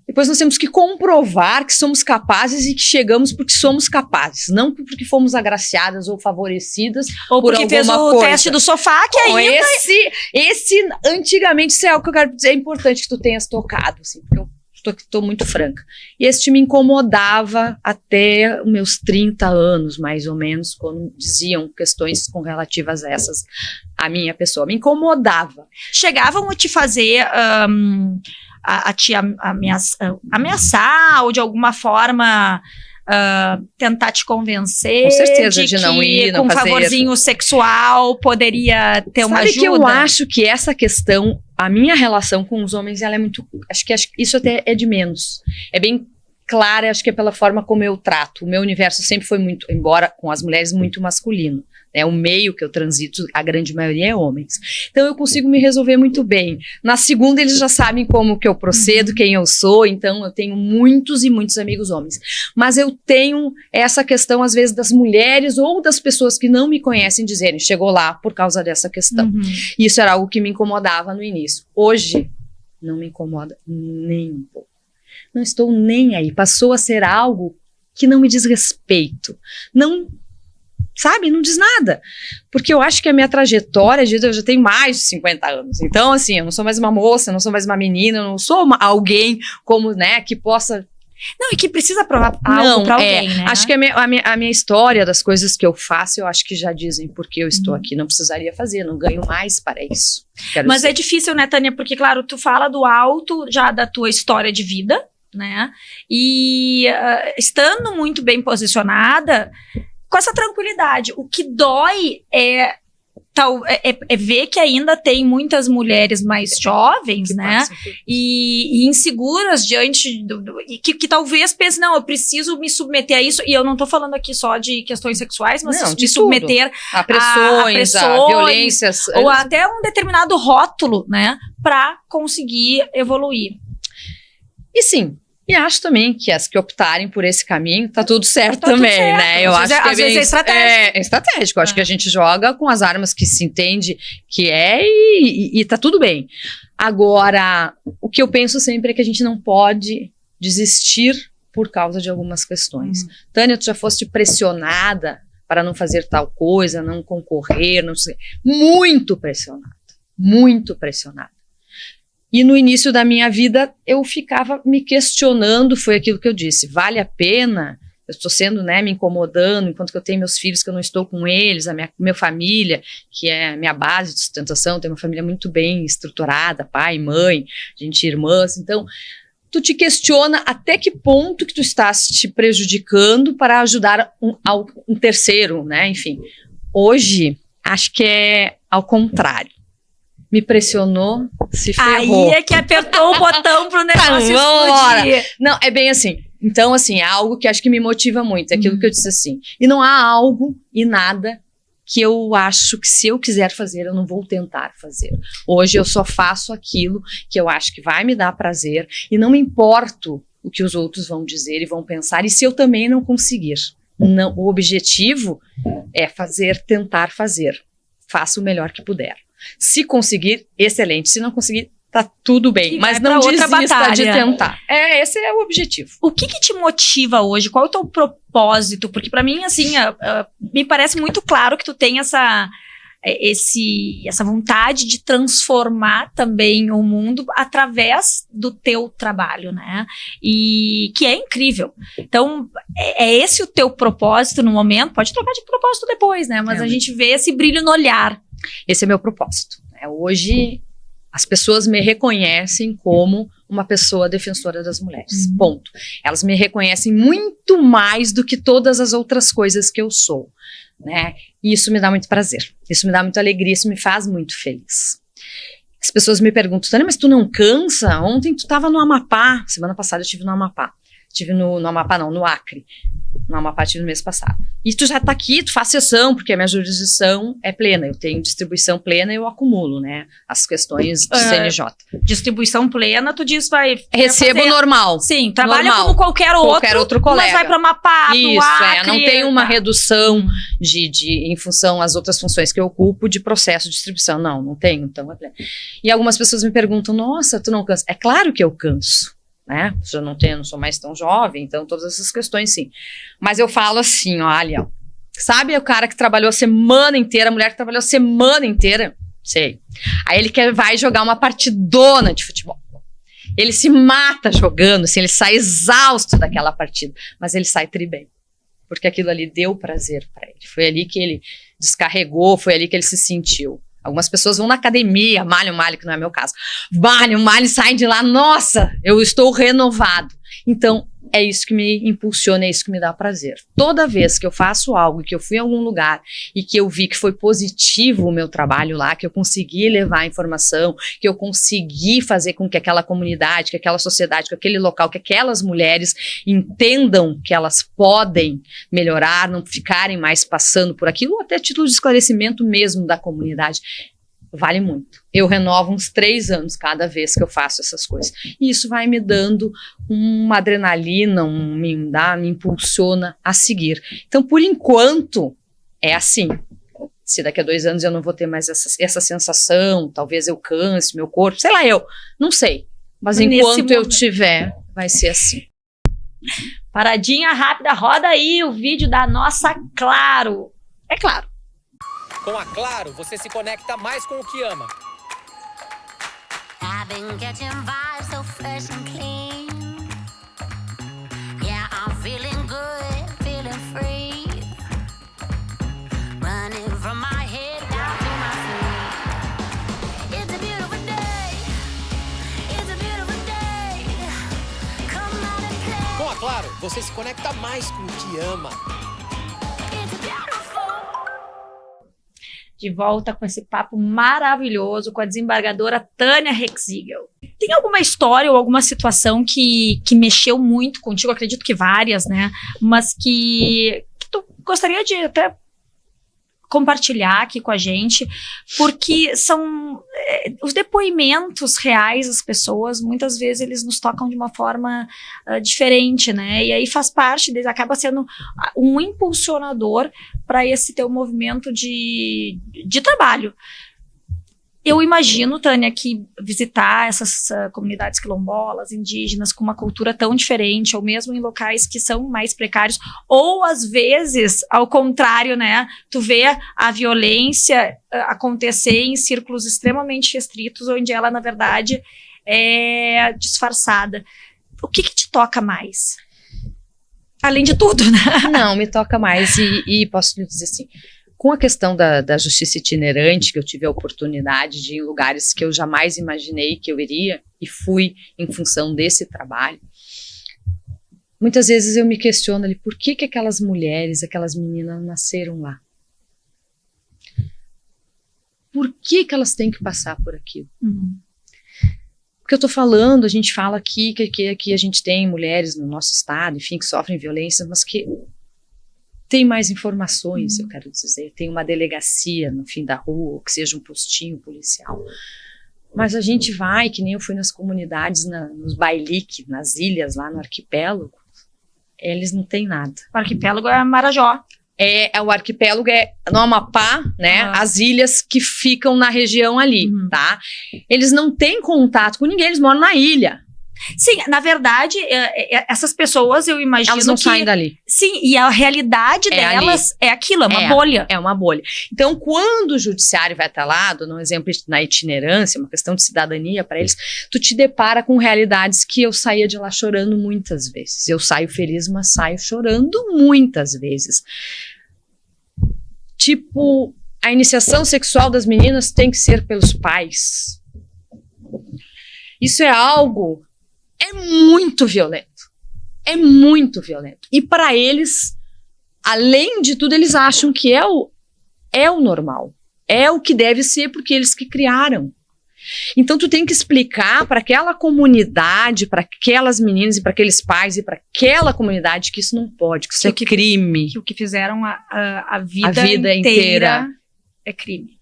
Depois nós temos que comprovar que somos capazes e que chegamos porque somos capazes, não porque fomos agraciadas ou favorecidas ou por porque alguma fez o coisa. teste do sofá, que ainda... Esse, antigamente, isso é algo que eu quero dizer, é importante que tu tenhas tocado, assim, porque eu estou muito franca. E este me incomodava até os meus 30 anos, mais ou menos, quando diziam questões com relativas a essas, a minha pessoa. Me incomodava. Chegavam a te fazer... a te ameaçar ou de alguma forma tentar te convencer. Com certeza, de não ir, não com fazer. Com favorzinho sexual poderia ter uma ajuda. Sabe que eu acho que essa questão, a minha relação com os homens, ela é muito... Acho que isso até é de menos. É bem clara, acho que é pela forma como eu trato. O meu universo sempre foi muito, embora com as mulheres, muito masculino. O meio que eu transito, a grande maioria é homens. Então eu consigo me resolver muito bem. Na segunda eles já sabem como que eu procedo, quem eu sou, então eu tenho muitos e muitos amigos homens. Mas eu tenho essa questão às vezes das mulheres ou das pessoas que não me conhecem dizerem, chegou lá por causa dessa questão. E isso era algo que me incomodava no início. Hoje não me incomoda nem um pouco. Não estou nem aí. Passou a ser algo que não me diz respeito. Não... Sabe? Não diz nada. Porque eu acho que a minha trajetória, eu já tenho mais de 50 anos. Então, assim, eu não sou mais uma moça, eu não sou mais uma menina, eu não sou alguém como, né, que possa... Não, e que precisa provar algo pra alguém, né? Acho que a minha história das coisas que eu faço, eu acho que já dizem porque eu estou aqui. Não precisaria fazer, não ganho mais para isso. Mas é difícil, né, Tânia? Porque, claro, tu fala do alto já da tua história de vida, né? E estando muito bem posicionada... com essa tranquilidade. O que dói é ver que ainda tem muitas mulheres mais jovens, né? E inseguras diante que talvez pensem, não, eu preciso me submeter a isso. E eu não tô falando aqui só de questões sexuais, mas não, me submeter a pressões, a violências. Ou até um determinado rótulo, né? Pra conseguir evoluir. E sim. E acho também que as que optarem por esse caminho, tá tudo certo também, tudo certo. Né? Eu acho que às vezes é estratégico. É estratégico. Acho que a gente joga com as armas que se entende que é e tá tudo bem. Agora, o que eu penso sempre é que a gente não pode desistir por causa de algumas questões. Tânia, tu já foste pressionada para não fazer tal coisa, não concorrer, não sei. Muito pressionada. Muito pressionada. E no início da minha vida, eu ficava me questionando, foi aquilo que eu disse, vale a pena eu estou sendo, né, me incomodando, enquanto que eu tenho meus filhos que eu não estou com eles, a minha família, que é a minha base de sustentação, tenho uma família muito bem estruturada, pai, mãe, gente, irmãs, então tu te questiona até que ponto que tu estás te prejudicando para ajudar um terceiro, né, enfim. Hoje, acho que é ao contrário. Me pressionou, se ferrou. Aí é que apertou o botão pro negócio explodir. Não, é bem assim. Então, assim, é algo que acho que me motiva muito. É aquilo que eu disse assim. E não há algo e nada que eu acho que se eu quiser fazer, eu não vou tentar fazer. Hoje eu só faço aquilo que eu acho que vai me dar prazer e não me importo o que os outros vão dizer e vão pensar. E se eu também não conseguir? Não, o objetivo é tentar fazer. Faça o melhor que puder. Se conseguir, excelente. Se não conseguir, tá tudo bem. Mas não desista de tentar. Esse é o objetivo. O que te motiva hoje? Qual é o teu propósito? Porque pra mim, assim, me parece muito claro que tu tem essa vontade de transformar também o mundo através do teu trabalho, né? E que é incrível. Então, é esse o teu propósito no momento? Pode trocar de propósito depois, né? Mas a gente vê esse brilho no olhar. Esse é meu propósito. Hoje, as pessoas me reconhecem como uma pessoa defensora das mulheres. Ponto. Elas me reconhecem muito mais do que todas as outras coisas que eu sou, né? E isso me dá muito prazer. Isso me dá muita alegria. Isso me faz muito feliz. As pessoas me perguntam, Tânia, mas tu não cansa? Ontem tu estava no Amapá. Semana passada eu estive no Amapá. Estive no Amapá não, no Acre. No Amapá tive no mês passado. E tu já tá aqui, tu faz sessão, porque a minha jurisdição é plena. Eu tenho distribuição plena e eu acumulo, né? As questões do CNJ. Distribuição plena, tu diz, recebo normal. Sim, trabalha como qualquer outro colega. Mas vai para Amapá, isso, Acre, não tem uma redução em função às outras funções que eu ocupo de processo de distribuição. Não tenho, então é plena. E algumas pessoas me perguntam, nossa, tu não cansa? É claro que eu canso. Né? Eu não sou mais tão jovem, então todas essas questões sim. Mas eu falo assim, olha, sabe o cara que trabalhou a semana inteira, a mulher que trabalhou a semana inteira? Sei. Aí ele vai jogar uma partidona de futebol. Ele se mata jogando, assim, ele sai exausto daquela partida, mas ele sai tri bem. Porque aquilo ali deu prazer para ele. Foi ali que ele descarregou, foi ali que ele se sentiu. Algumas pessoas vão na academia, malham, que não é meu caso. Malham, e saem de lá, nossa, eu estou renovado. Então, é isso que me impulsiona, é isso que me dá prazer. Toda vez que eu faço algo, que eu fui em algum lugar e que eu vi que foi positivo o meu trabalho lá, que eu consegui levar a informação, que eu consegui fazer com que aquela comunidade, que aquela sociedade, que aquele local, que aquelas mulheres entendam que elas podem melhorar, não ficarem mais passando por aquilo, ou até a título de esclarecimento mesmo da comunidade. Vale muito. Eu renovo uns 3 anos cada vez que eu faço essas coisas. E isso vai me dando uma adrenalina, me impulsiona a seguir. Então, por enquanto, é assim. Se daqui a 2 anos eu não vou ter mais essa sensação, talvez eu canse meu corpo, sei lá, não sei. Mas enquanto eu tiver, vai ser assim. Paradinha rápida, roda aí o vídeo da nossa Claro. É Claro. Com a Claro, você se conecta mais com o que ama. I've been catching vibes so fresh and clean. Yeah, I'm feeling good, feeling free. Running from my head down to my feet. It's a beautiful day. It's a beautiful day. Come out and play. Com a Claro, você se conecta mais com o que ama. De volta com esse papo maravilhoso com a desembargadora Tânia Rexigel. Tem alguma história ou alguma situação que mexeu muito contigo? Acredito que várias, né? Mas que tu gostaria de até compartilhar aqui com a gente, porque são os depoimentos reais das pessoas, muitas vezes eles nos tocam de uma forma diferente, né? E aí faz parte deles, acaba sendo um impulsionador para esse teu movimento de trabalho. Eu imagino, Tânia, que visitar essas comunidades quilombolas, indígenas, com uma cultura tão diferente, ou mesmo em locais que são mais precários, ou às vezes, ao contrário, né, tu vê a violência acontecer em círculos extremamente restritos, onde ela, na verdade, é disfarçada. O que te toca mais? Além de tudo, né? Não, me toca mais e posso lhe dizer assim, com a questão da justiça itinerante, que eu tive a oportunidade de ir em lugares que eu jamais imaginei que eu iria e fui em função desse trabalho, muitas vezes eu me questiono ali, por que aquelas mulheres, aquelas meninas nasceram lá? Por que elas têm que passar por aquilo? Porque eu tô falando, a gente fala aqui que a gente tem mulheres no nosso estado, enfim, que sofrem violência, mas que tem mais informações, eu quero dizer, tem uma delegacia no fim da rua, ou que seja um postinho policial. Mas a gente vai, que nem eu fui nas comunidades, nos bailique, nas ilhas, lá no arquipélago, eles não têm nada. O arquipélago é Marajó. O arquipélago é no Amapá, né? As ilhas que ficam na região ali, tá? Eles não têm contato com ninguém, eles moram na ilha. Sim, na verdade, essas pessoas, eu imagino elas não saem dali. Sim, e a realidade delas é aquilo, é uma bolha. É uma bolha. Então, quando o judiciário vai estar lá, dando um exemplo na itinerância, uma questão de cidadania para eles, tu te depara com realidades que eu saía de lá chorando muitas vezes. Eu saio feliz, mas saio chorando muitas vezes. Tipo, a iniciação sexual das meninas tem que ser pelos pais. Isso é algo... É muito violento. É muito violento. E para eles, além de tudo, eles acham que é o normal. É o que deve ser, porque eles que criaram. Então, tu tem que explicar para aquela comunidade, para aquelas meninas e para aqueles pais e para aquela comunidade que isso não pode, que isso é crime. Que o que fizeram a vida inteira é crime.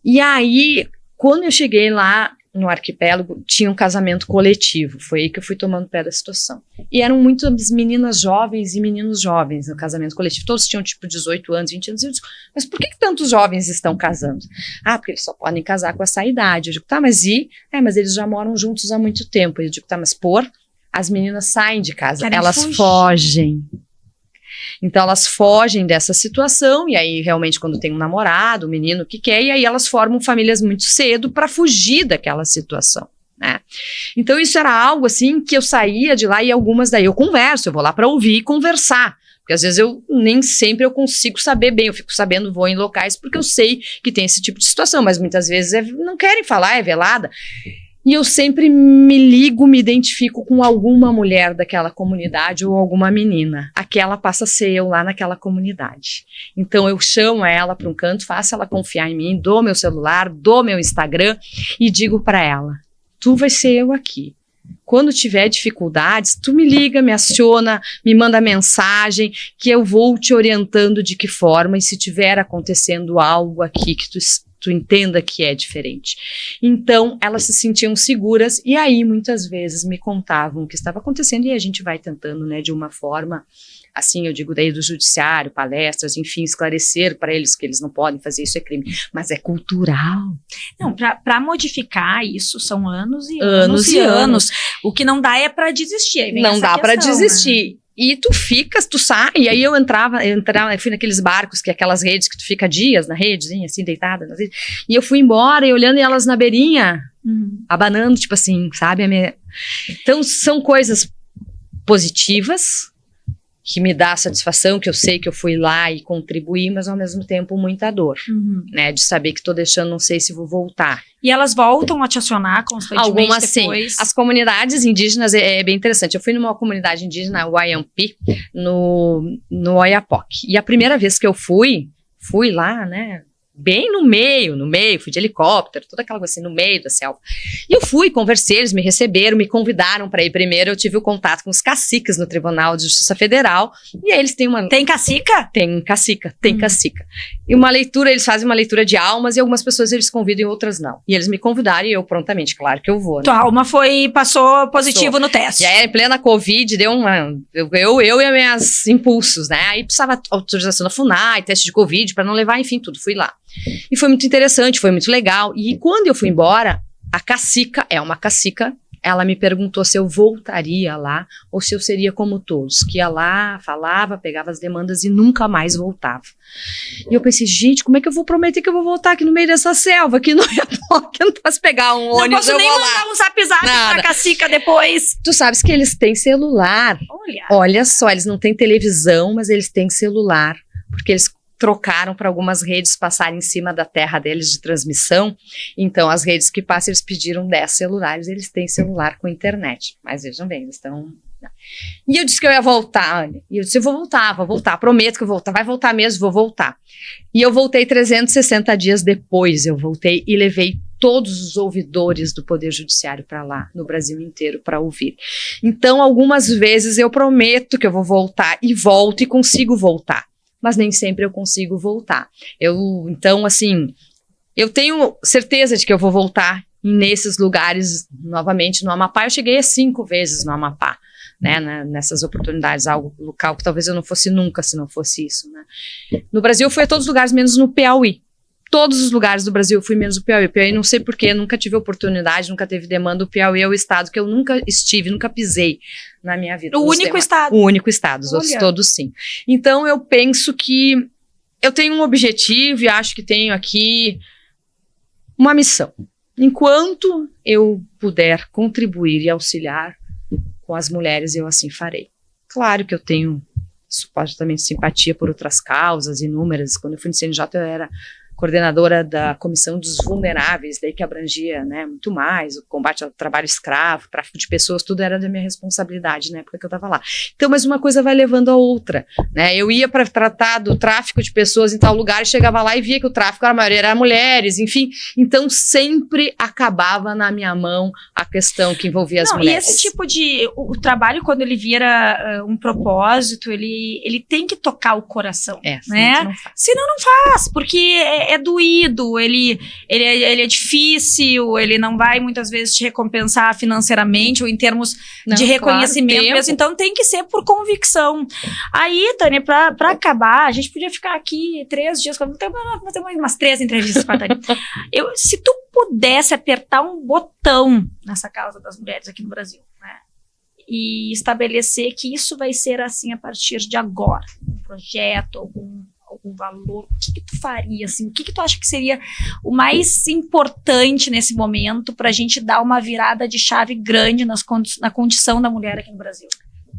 E aí, quando eu cheguei lá no arquipélago, tinha um casamento coletivo. Foi aí que eu fui tomando pé da situação. E eram muitas meninas jovens e meninos jovens no casamento coletivo. Todos tinham tipo 18 anos, 20 anos. Eu digo, mas por que tantos jovens estão casando? Porque eles só podem casar com essa idade. Eu digo, tá, mas mas eles já moram juntos há muito tempo. Eu digo, tá, mas as meninas saem de casa, elas fogem. Então elas fogem dessa situação, e aí realmente quando tem um namorado, um menino que quer, e aí elas formam famílias muito cedo para fugir daquela situação, né? Então isso era algo assim que eu saía de lá e algumas daí eu converso, eu vou lá para ouvir e conversar, porque às vezes eu nem sempre eu consigo saber bem, eu fico sabendo, vou em locais porque eu sei que tem esse tipo de situação, mas muitas vezes não querem falar, é velada. E eu sempre me identifico com alguma mulher daquela comunidade ou alguma menina. Aquela passa a ser eu lá naquela comunidade. Então eu chamo ela para um canto, faço ela confiar em mim, dou meu celular, dou meu Instagram e digo para ela, tu vai ser eu aqui. Quando tiver dificuldades, tu me liga, me aciona, me manda mensagem, que eu vou te orientando de que forma, e se tiver acontecendo algo aqui que tu entenda que é diferente. Então, elas se sentiam seguras e aí, muitas vezes, me contavam o que estava acontecendo e a gente vai tentando, né, de uma forma, assim, eu digo daí do judiciário, palestras, enfim, esclarecer para eles que eles não podem fazer isso, é crime, mas é cultural. Não, para modificar isso são anos e anos. O que não dá é para desistir. Não dá para desistir. Né? E tu sai, e aí eu fui naqueles barcos, que é aquelas redes que tu fica dias na redezinha, assim, deitada nas redes, e eu fui embora e olhando elas na beirinha, abanando, tipo assim, sabe? Então, são coisas positivas, que me dá satisfação, que eu sei que eu fui lá e contribuí, mas ao mesmo tempo muita dor, né? De saber que tô deixando, não sei se vou voltar. E elas voltam a te acionar constantemente algumas, depois? Sim. As comunidades indígenas é bem interessante. Eu fui numa comunidade indígena, Wayampi, no Oiapoque. E a primeira vez que eu fui lá, né? Bem no meio, fui de helicóptero, toda aquela coisa assim, no meio da selva. E eu fui, conversei, eles me receberam, me convidaram para ir primeiro, eu tive o contato com os caciques no Tribunal de Justiça Federal, e aí eles têm uma... Tem cacica? Tem cacica. E uma leitura, eles fazem uma leitura de almas, e algumas pessoas eles convidam e outras não. E eles me convidaram e eu prontamente, claro que eu vou, né? Tua alma passou positivo no teste. E aí, em plena Covid, deu eu e meus impulsos, né? Aí precisava autorização da FUNAI, teste de Covid, para não levar, enfim, tudo, fui lá. E foi muito interessante, foi muito legal. E quando eu fui embora, a cacica é uma cacica ela me perguntou se eu voltaria lá ou se eu seria como todos, que ia lá, falava, pegava as demandas e nunca mais voltava. E eu pensei, gente, como é que eu vou prometer que eu vou voltar aqui no meio dessa selva, que não posso pegar um ônibus, Não posso eu nem vou lá. mandar um zap-zap pra cacica depois. Tu sabes que eles têm celular. Olha só, eles não têm televisão, mas eles têm celular, porque eles trocaram para algumas redes passarem em cima da terra deles de transmissão. Então, as redes que passam, eles pediram 10 celulares, eles têm celular com internet. Mas vejam bem, eles estão... E eu disse que eu ia voltar, Anny. E eu disse, eu vou voltar, prometo que eu vou voltar. Vai voltar mesmo, vou voltar. E eu voltei 360 dias depois, eu voltei e levei todos os ouvidores do Poder Judiciário para lá, no Brasil inteiro, para ouvir. Então, algumas vezes eu prometo que eu vou voltar e volto e consigo voltar. Mas nem sempre eu consigo voltar. Então, assim, eu tenho certeza de que eu vou voltar nesses lugares novamente no Amapá. Eu cheguei 5 vezes no Amapá, né, nessas oportunidades, algo local que talvez eu não fosse nunca se não fosse isso, né. No Brasil eu fui a todos os lugares, menos no Piauí. Todos os lugares do Brasil eu fui menos no Piauí. Piauí não sei porquê, nunca tive oportunidade, nunca teve demanda. O Piauí é o estado que eu nunca estive, nunca pisei na minha vida. O único estado? O único estado, os outros todos sim. Então eu penso que eu tenho um objetivo e acho que tenho aqui uma missão. Enquanto eu puder contribuir e auxiliar com as mulheres, eu assim farei. Claro que eu tenho supostamente simpatia por outras causas inúmeras. Quando eu fui no CNJ, eu era coordenadora da Comissão dos Vulneráveis, daí que abrangia, né, muito mais, o combate ao trabalho escravo, tráfico de pessoas, tudo era da minha responsabilidade na época que eu estava lá. Então, mas uma coisa vai levando a outra, né, eu ia para tratar do tráfico de pessoas em tal lugar e chegava lá e via que o tráfico, a maioria era mulheres, enfim, então sempre acabava na minha mão a questão que envolvia as mulheres. E esse tipo de, o trabalho, quando ele vira um propósito, ele tem que tocar o coração, né, senão não faz, porque é doído, ele é difícil, ele não vai muitas vezes te recompensar financeiramente ou em termos de reconhecimento mesmo, então tem que ser por convicção. Aí, Tânia, pra acabar, a gente podia ficar aqui 3 dias, vamos ter umas 3 entrevistas com a Tânia. Se tu pudesse apertar um botão nessa causa das mulheres aqui no Brasil, né, e estabelecer que isso vai ser assim a partir de agora, um projeto, algum valor, o que tu faria, assim, o que tu acha que seria o mais importante nesse momento pra gente dar uma virada de chave grande na condição da mulher aqui no Brasil?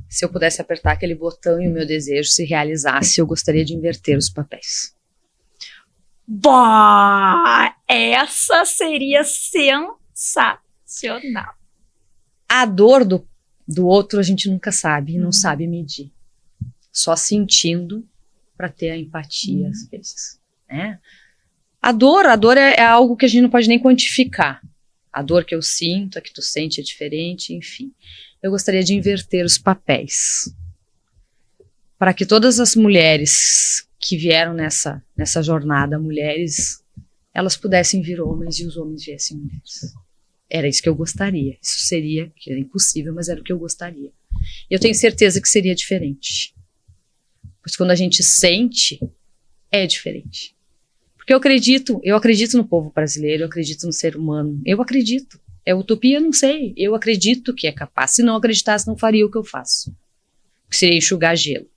Se eu pudesse apertar aquele botão e o meu desejo se realizasse, eu gostaria de inverter os papéis. Bah, essa seria sensacional. A dor do outro a gente nunca sabe, e não sabe medir. Só sentindo para ter a empatia às vezes, né? A dor é algo que a gente não pode nem quantificar. A dor que eu sinto, a que tu sente é diferente, enfim. Eu gostaria de inverter os papéis para que todas as mulheres que vieram nessa jornada, mulheres, elas pudessem vir homens e os homens viessem mulheres. Era isso que eu gostaria. Isso seria, que era impossível, mas era o que eu gostaria. E eu tenho certeza que seria diferente. Pois quando a gente sente, é diferente. Porque eu acredito no povo brasileiro, eu acredito no ser humano, eu acredito. É utopia? Não sei. Eu acredito que é capaz. Se não acreditasse, não faria o que eu faço. Seria enxugar gelo.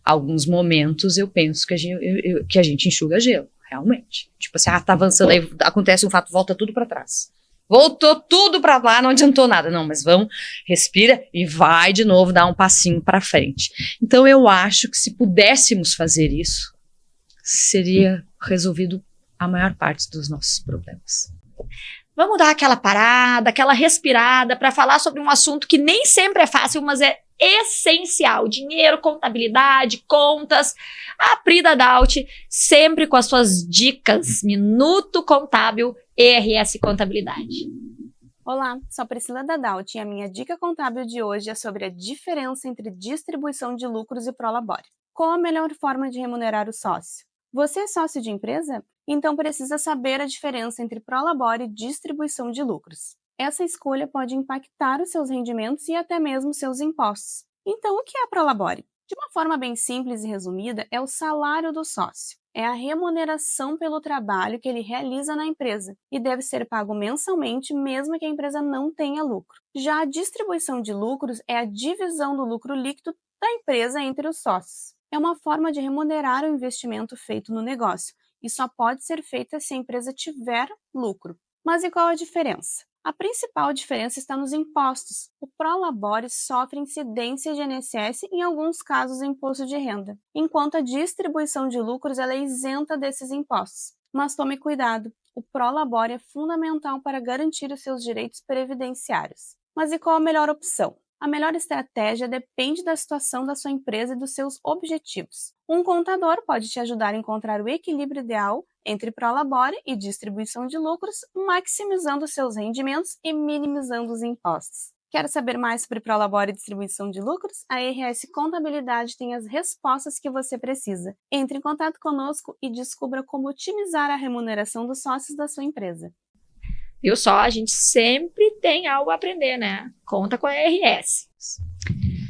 Alguns momentos eu penso que a gente enxuga gelo, realmente. Tipo assim, tá avançando, aí acontece um fato, volta tudo para trás. Voltou tudo para lá, não adiantou nada. Não, mas vamos, respira e vai de novo dar um passinho para frente. Então eu acho que se pudéssemos fazer isso, seria resolvido a maior parte dos nossos problemas. Vamos dar aquela parada, aquela respirada para falar sobre um assunto que nem sempre é fácil, mas é essencial. Dinheiro, contabilidade, contas. A Prida Daut, sempre com as suas dicas. Minuto Contábil ERS Contabilidade. Olá, sou a Priscila da Daut e a minha dica contábil de hoje é sobre a diferença entre distribuição de lucros e prolabore. Qual a melhor forma de remunerar o sócio? Você é sócio de empresa? Então precisa saber a diferença entre prolabore e distribuição de lucros. Essa escolha pode impactar os seus rendimentos e até mesmo seus impostos. Então, o que é a prolabore? De uma forma bem simples e resumida, é o salário do sócio. É a remuneração pelo trabalho que ele realiza na empresa e deve ser pago mensalmente, mesmo que a empresa não tenha lucro. Já a distribuição de lucros é a divisão do lucro líquido da empresa entre os sócios. É uma forma de remunerar o investimento feito no negócio e só pode ser feita se a empresa tiver lucro. Mas e qual a diferença? A principal diferença está nos impostos. O Prolabore sofre incidência de INSS e, em alguns casos, imposto de renda, enquanto a distribuição de lucros ela é isenta desses impostos. Mas tome cuidado, o Prolabore é fundamental para garantir os seus direitos previdenciários. Mas e qual a melhor opção? A melhor estratégia depende da situação da sua empresa e dos seus objetivos. Um contador pode te ajudar a encontrar o equilíbrio ideal entre Prolabore e distribuição de lucros, maximizando seus rendimentos e minimizando os impostos. Quer saber mais sobre Prolabore e distribuição de lucros? A RS Contabilidade tem as respostas que você precisa. Entre em contato conosco e descubra como otimizar a remuneração dos sócios da sua empresa. Viu só? A gente sempre tem algo a aprender, né? Conta com a RS.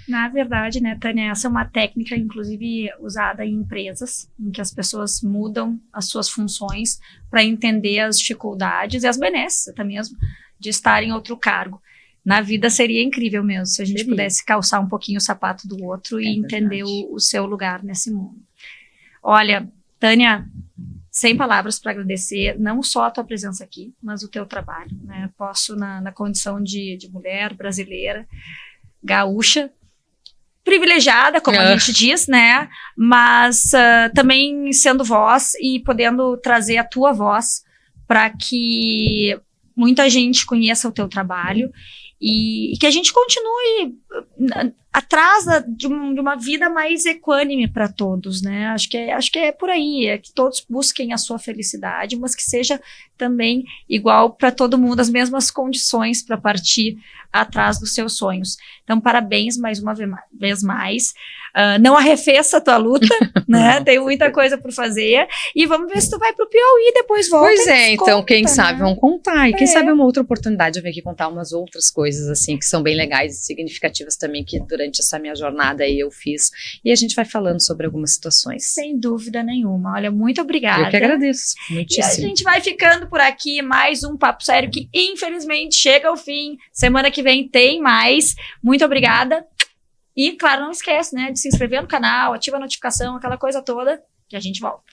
Na verdade, né, Tânia, essa é uma técnica, inclusive, usada em empresas, em que as pessoas mudam as suas funções para entender as dificuldades e as benesses, até mesmo, de estar em outro cargo. Na vida seria incrível mesmo, se a gente pudesse calçar um pouquinho o sapato do outro e entender o seu lugar nesse mundo. Olha, Tânia, sem palavras para agradecer, não só a tua presença aqui, mas o teu trabalho, né? Posso, na condição de mulher brasileira, gaúcha, privilegiada, como a gente diz, né? Mas também sendo voz e podendo trazer a tua voz para que muita gente conheça o teu trabalho e que a gente continue atrás de uma vida mais equânime para todos, né? Acho que é por aí, é que todos busquem a sua felicidade, mas que seja também igual para todo mundo, as mesmas condições para partir atrás dos seus sonhos. Então, parabéns mais uma vez mais. Não arrefeça a tua luta, né? Tem muita coisa por fazer. E vamos ver se tu vai pro Piauí e depois volta. Pois é, então, conta, quem sabe né? vão contar. E quem sabe uma outra oportunidade de vir aqui contar umas outras coisas, assim, que são bem legais e significativas também, que durante essa minha jornada aí eu fiz. E a gente vai falando sobre algumas situações. Sem dúvida nenhuma. Olha, muito obrigada. Eu que agradeço. E Muitíssimo. a gente vai ficando por aqui. Mais um Papo Sério que, infelizmente, chega ao fim. Semana que vem tem mais. Muito obrigada. E, claro, não esquece, né, de se inscrever no canal, ativa a notificação, aquela coisa toda, que a gente volta.